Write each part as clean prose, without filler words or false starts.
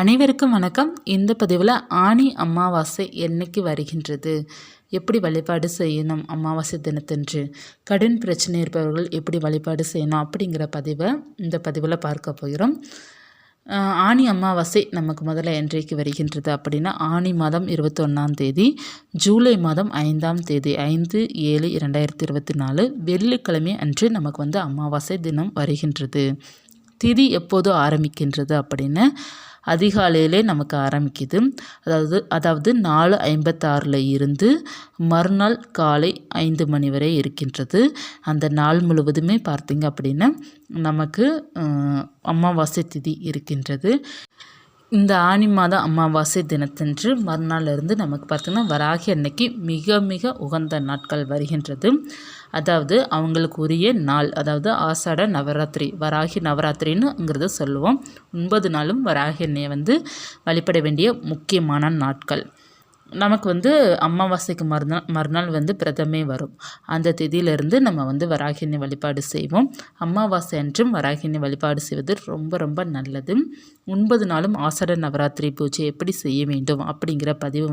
அனைவருக்கும் வணக்கம். இந்த பதிவில் ஆனி அமாவாசை என்னைக்கு வருகின்றது, எப்படி வழிபாடு செய்யணும், அமாவாசை தினத்தன்று கடன் பிரச்சனை இருப்பவர்கள் எப்படி வழிபாடு செய்யணும் அப்படிங்கிற பதிவை இந்த பதிவில் பார்க்க போகிறோம். ஆனி அமாவாசை நமக்கு முதல்ல என்றைக்கு வருகின்றது அப்படின்னா ஆனி மாதம் 21ஆம் தேதி, ஜூலை மாதம் 5ஆம் தேதி 5/7/2024 வெள்ளிக்கிழமை அன்று நமக்கு அமாவாசை தினம் வருகின்றது. திதி எப்போது ஆரம்பிக்கின்றது அப்படின்னு அதிகாலையிலே நமக்கு ஆரம்பிக்குது. அதாவது 4:56 இருந்து மறுநாள் காலை 5 மணி வரை இருக்கின்றது. அந்த நாள் முழுவதுமே பார்த்திங்க அப்படின்னா நமக்கு அமாவாசை திதி இருக்கின்றது. இந்த ஆனி மாதம் அமாவாசை தினத்தன்று மறுநாளிலிருந்து நமக்கு பார்த்திங்கன்னா வராகி அன்னைக்கு மிக மிக உகந்த நாட்கள் வருகின்றது. அதாவது அவங்களுக்கு உரிய நாள், அதாவது ஆஷாட நவராத்திரி, வராகி நவராத்திரின்னுங்கிறத சொல்லுவோம். 9 நாளும் வராகி அன்னையை வழிபட வேண்டிய முக்கியமான நாட்கள். நமக்கு அமாவாசைக்கு மறுநாள் பிரதமே வரும். அந்த திதியிலிருந்து நம்ம வராகினி வழிபாடு செய்வோம். அமாவாசை அன்றும் வராகினி வழிபாடு செய்வது ரொம்ப ரொம்ப நல்லது. 9 நாளும் ஆஷாட நவராத்திரி பூஜை எப்படி செய்ய வேண்டும் அப்படிங்கிற பதிவு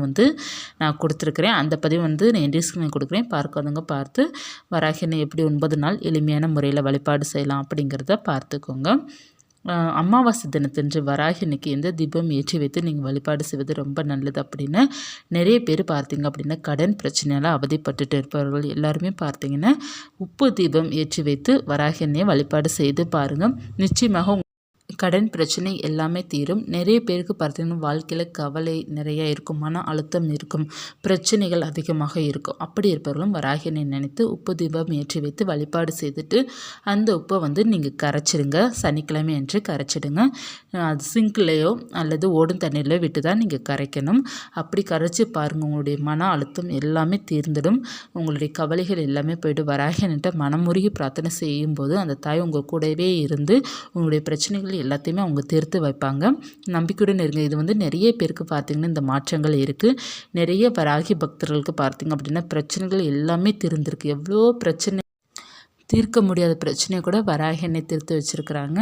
நான் கொடுத்துருக்குறேன். அந்த பதிவு நான் டிஸ்கிரிப்ஷனில் கொடுக்குறேன். பார்க்காதவங்க பார்த்து வராகினி எப்படி 9 நாள் எளிமையான முறையில் வழிபாடு செய்யலாம் அப்படிங்கிறத பார்த்துக்கோங்க. அமாவாசை தினத்தன்று வராகி அன்னைக்கு எந்த தீபம் ஏற்றி வைத்து நீங்கள் வழிபாடு செய்வது ரொம்ப நல்லது அப்படின்னு நிறைய பேர் பார்த்தீங்க அப்படின்னா கடன் பிரச்சனையால் அவதிப்பட்டுட்டு இருப்பவர்கள் எல்லாருமே பார்த்தீங்கன்னா உப்பு தீபம் ஏற்றி வைத்து வராகி அன்னையை வழிபாடு செய்து பாருங்கள். நிச்சயமாக கடன் பிரச்சனை எல்லாமே தீரும். நிறைய பேருக்கு பார்த்தீங்கன்னா வாழ்க்கையில் கவலை நிறையா இருக்கும், மன அழுத்தம் இருக்கும், பிரச்சனைகள் அதிகமாக இருக்கும். அப்படி இருப்பவர்களும் வராகினை நினைத்து உப்பு தீபம் ஏற்றி வைத்து வழிபாடு செய்துட்டு அந்த உப்பை நீங்கள் கரைச்சிடுங்க. சனிக்கிழமை அன்று கரைச்சிடுங்க. அது சிங்க்லேயோ அல்லது ஓடும் தண்ணீரிலோ விட்டு தான் நீங்கள் கரைக்கணும். அப்படி கரைச்சி பாருங்கள், உங்களுடைய மன அழுத்தம் எல்லாமே தீர்ந்துடும். உங்களுடைய கவலைகள் எல்லாமே போய்ட்டு வராகினிட்ட மனமுருகி பிரார்த்தனை செய்யும்போது அந்த தாய் உங்கள் கூடவே இருந்து உங்களுடைய பிரச்சனைகள் எல்லாத்தையுமே அவங்க தீர்த்து வைப்பாங்க. நம்பிக்கையுடன் இருங்க. இது நிறைய பேருக்கு பார்த்திங்கன்னா இந்த மாற்றங்கள் இருக்குது. நிறைய வராகி பக்தர்களுக்கு பார்த்திங்க அப்படின்னா பிரச்சனைகள் எல்லாமே தீர்ந்துருக்கு. எவ்வளோ பிரச்சனை, தீர்க்க முடியாத பிரச்சனையை கூட வராகி அன்னை தீர்த்து வச்சுருக்குறாங்க.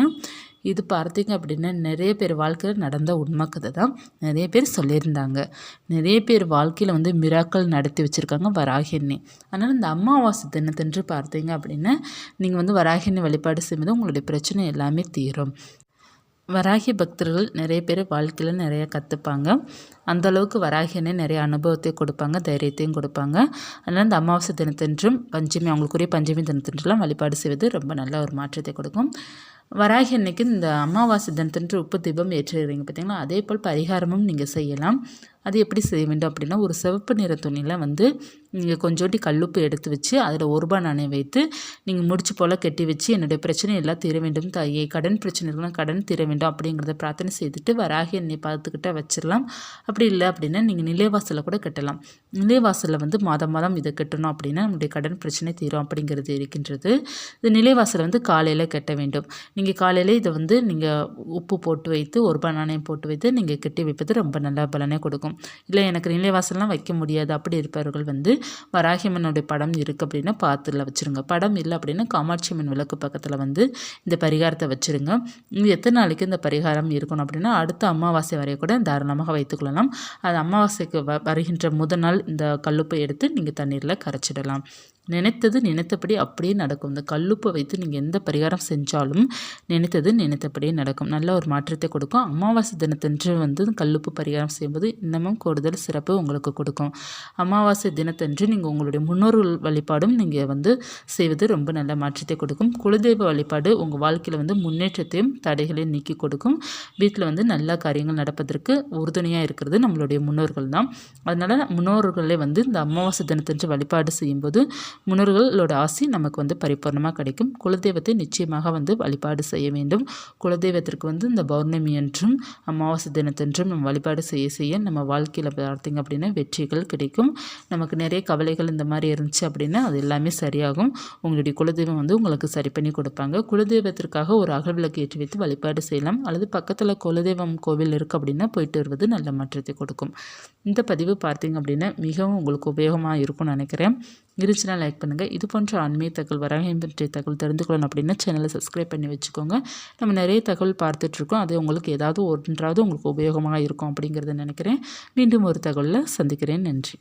இது பார்த்திங்க அப்படின்னா நிறைய பேர் வாழ்க்கையில் நடந்த உண்மை கதை தான். நிறைய பேர் சொல்லியிருந்தாங்க. நிறைய பேர் வாழ்க்கையில் மிராக்கள் நடத்தி வச்சுருக்காங்க வராகி அன்னை. அதனால் இந்த அமாவாசை தினத்தன்று பார்த்திங்க அப்படின்னா நீங்கள் வராகி அன்னை வழிபாடு செய்யும்போது உங்களுடைய பிரச்சனை எல்லாமே தீரும். வராகி பக்தர்கள் நிறைய பேர் வாழ்க்கையில் நிறைய கற்றுப்பாங்க. அந்தளவுக்கு வராகி அன்னை நிறைய அனுபவத்தை கொடுப்பாங்க, தைரியத்தையும் கொடுப்பாங்க. அதனால் இந்த அமாவாசை தினத்தன்றும் பஞ்சமி, அவங்களுக்குரிய பஞ்சமி தினத்தன்றுலாம் வழிபாடு செய்வது ரொம்ப நல்ல ஒரு மாற்றத்தை கொடுக்கும். வராகி அன்னைக்கு இந்த அமாவாசை தினத்தன்று உப்பு தீபம் ஏற்றுகிறீங்க பார்த்தீங்களா, அதே போல் பரிகாரமும் நீங்கள் செய்யலாம். அது எப்படி செய்ய வேண்டும் அப்படின்னா, ஒரு சிவப்பு நிற துணியில் நீங்கள் கொஞ்சோண்டி கல்லுப்பு எடுத்து வச்சு அதில் 1 ரூபாய் நாணயம் வைத்து நீங்கள் முடிச்சு போல் கட்டி வச்சு என்னுடைய பிரச்சனை எல்லாம் தீர வேண்டும் தாயே, கடன் பிரச்சனை இருக்கலாம், கடன் தீர வேண்டும் அப்படிங்கிறத பிரார்த்தனை செய்துட்டு வராகி அன்னை பார்த்துக்கிட்ட வச்சிடலாம். அப்படி இல்லை அப்படின்னா நீங்கள் நிலைவாசலில் கூட கட்டலாம். நிலைவாசலில் மாதம் மாதம் இதை கட்டணும் அப்படின்னா நம்முடைய கடன் பிரச்சனை தீரும் அப்படிங்கிறது இருக்கின்றது. இது நிலைவாசலை காலையில் கட்ட வேண்டும். நீங்கள் காலையில் இதை நீங்கள் உப்பு போட்டு வைத்து 1 ரூபாய் நாணயம் போட்டு வைத்து நீங்கள் கட்டி வைப்பது ரொம்ப நல்ல பலனை கொடுக்கும். இல்லை எனக்கு நிலைவாசல்லாம் வைக்க முடியாது அப்படி இருப்பவர்கள் வராகி அம்மனுடைய படம் இருக்குது அப்படின்னா பாத்தில் வச்சுருங்க. படம் இல்லை அப்படின்னா காமாட்சி அம்மன் விளக்கு பக்கத்தில் இந்த பரிகாரத்தை வச்சுருங்க. இது எத்தனை நாளைக்கு இந்த பரிகாரம் இருக்கணும் அப்படின்னா அடுத்த அமாவாசை வரைய கூட தாராளமாக வைத்துக்கொள்ளலாம். அது அமாவாசைக்கு வருகின்ற முதல் நாள் இந்த கல்லுப்பை எடுத்து நீங்கள் தண்ணீரில் கரைச்சிடலாம். நினைத்தது நினைத்தபடி அப்படியே நடக்கும். இந்த கல்லுப்பை வைத்து நீங்கள் எந்த பரிகாரம் செஞ்சாலும் நினைத்தது நினைத்தபடியே நடக்கும். நல்ல ஒரு மாற்றத்தை கொடுக்கும். அமாவாசை தினத்தன்று கல்லுப்பு பரிகாரம் செய்யும்போது இன்னமும் கூடுதல் சிறப்பு உங்களுக்கு கொடுக்கும். அமாவாசை தினத்தன்று நீங்கள் உங்களுடைய முன்னோர்கள் வழிபாடும் நீங்கள் செய்வது ரொம்ப நல்ல மாற்றத்தை கொடுக்கும். குலதெய்வ வழிபாடு உங்கள் வாழ்க்கையில் முன்னேற்றத்தையும் தடைகளையும் நீக்கி கொடுக்கும். வீட்டில் நல்ல காரியங்கள் நடப்பதற்கு உறுதுணையாக இருக்கிறது நம்மளுடைய முன்னோர்கள் தான். அதனால் முன்னோர்களே இந்த அமாவாசை தினத்தன்று வழிபாடு செய்யும்போது முன்னோர்களோட ஆசி நமக்கு பரிபூர்ணமாக கிடைக்கும். குலதெய்வத்தை நிச்சயமாக வழிபாடு செய்ய வேண்டும். குலதெய்வத்திற்கு இந்த பௌர்ணமி என்றும் அமாவாசை தினத்தன்றும் நம்ம வழிபாடு செய்ய நம்ம வாழ்க்கையில் பார்த்திங்க அப்படின்னா வெற்றிகள் கிடைக்கும். நமக்கு நிறைய கவலைகள் இந்த மாதிரி இருந்துச்சு அப்படின்னா அது எல்லாமே சரியாகும். உங்களுடைய குலதெய்வம் உங்களுக்கு சரி பண்ணி கொடுப்பாங்க. குலதெய்வத்திற்காக ஒரு அகல்விளக்கு ஏற்றி வைத்து வழிபாடு செய்யலாம். அல்லது பக்கத்தில் குலதெய்வம் கோவில் இருக்குது அப்படின்னா போயிட்டு வருவது நல்ல மாற்றத்தை கொடுக்கும். இந்த பதிவு பார்த்திங்க அப்படின்னா மிகவும் உங்களுக்கு உபயோகமாக இருக்கும்னு நினைக்கிறேன். இருந்துச்சுன்னா லைக் பண்ணுங்கள். இது போன்ற ஆன்மீக தகவல், வராகம் பற்றிய தகவல் தெரிந்துக்கொள்ளணும் அப்படின்னா சேனலை சப்ஸ்கிரைப் பண்ணி வச்சுக்கோங்க. நம்ம நிறைய தகவல் பார்த்துட்ருக்கோம். அது உங்களுக்கு ஏதாவது ஒன்றாவது உங்களுக்கு உபயோகமாக இருக்கும் அப்படிங்கிறத நினைக்கிறேன். மீண்டும் ஒரு தகவலில் சந்திக்கிறேன். நன்றி.